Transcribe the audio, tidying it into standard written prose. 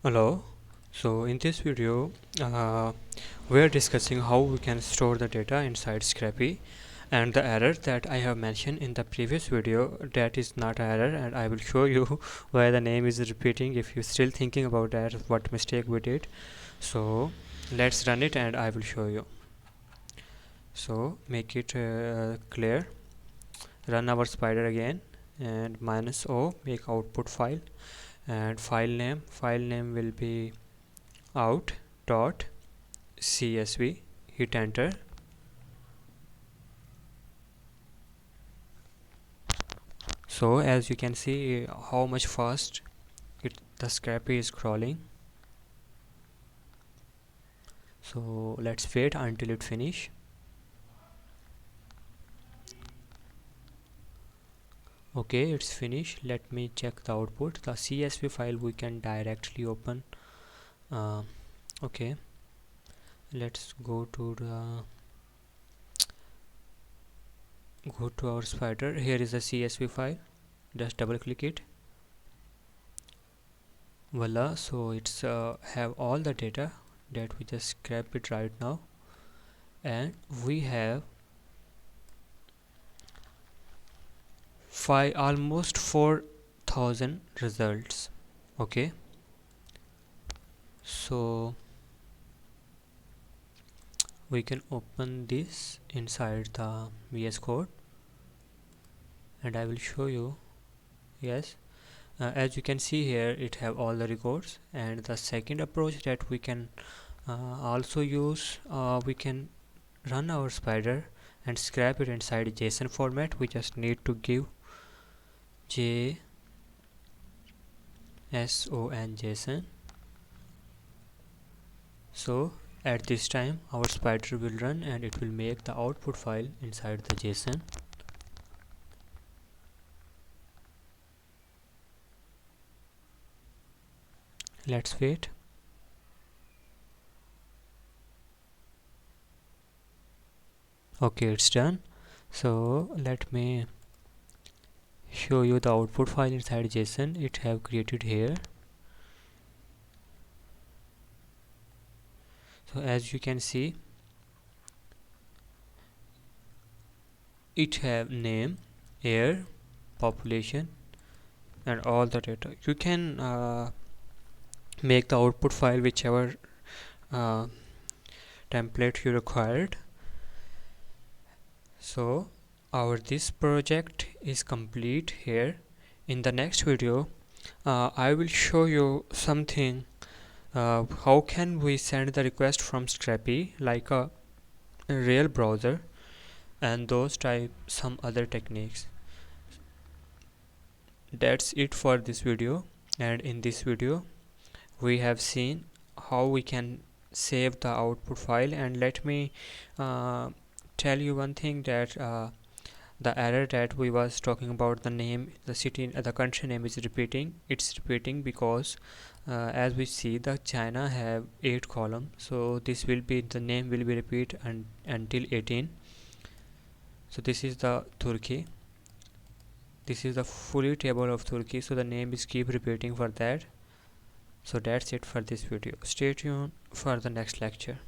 Hello. So in this video we are discussing how we can store the data inside Scrapy, and the error that I have mentioned in the previous video, that is not an error, and I will show you why the name is repeating. If you're still thinking about that, what mistake we did, so let's run it and I will show you. So make it clear, run our spider again, and -o, make output file, and file name will be out.csv. Hit enter. So as you can see how much fast the scrapy is crawling. So let's wait until it finish. Okay, it's finished. Let me check the output. The csv file we can directly open. Okay, let's go to our spider. Here is the csv file. Just double click it. Voila, so it's have all the data that we just scrap it right now, and we have almost 4,000 results. Okay, so we can open this inside the VS Code and I will show you. Yes, as you can see here, it have all the records. And the second approach that we can also use, we can run our spider and scrap it inside JSON format. We just need to give JSON. So at this time our spider will run and it will make the output file inside the JSON. Let's wait. Okay, it's done. So let me show you the output file inside JSON. It have created here. So as you can see, it have name, year, population, and all the data. You can make the output file whichever template you required. So this project is complete here. In the next video I will show you something, how can we send the request from Scrapy like a real browser, and those type some other techniques. That's it for this video, and in this video we have seen how we can save the output file. And let me tell you one thing, that the error that we was talking about, the name, the city, the country name is repeating. It's repeating because as we see, the China have 8 columns, so this will be, the name will be repeat until 18. So this is the Turkey, this is the fully table of Turkey, so the name is keep repeating for that. So that's it for this video. Stay tuned for the next lecture.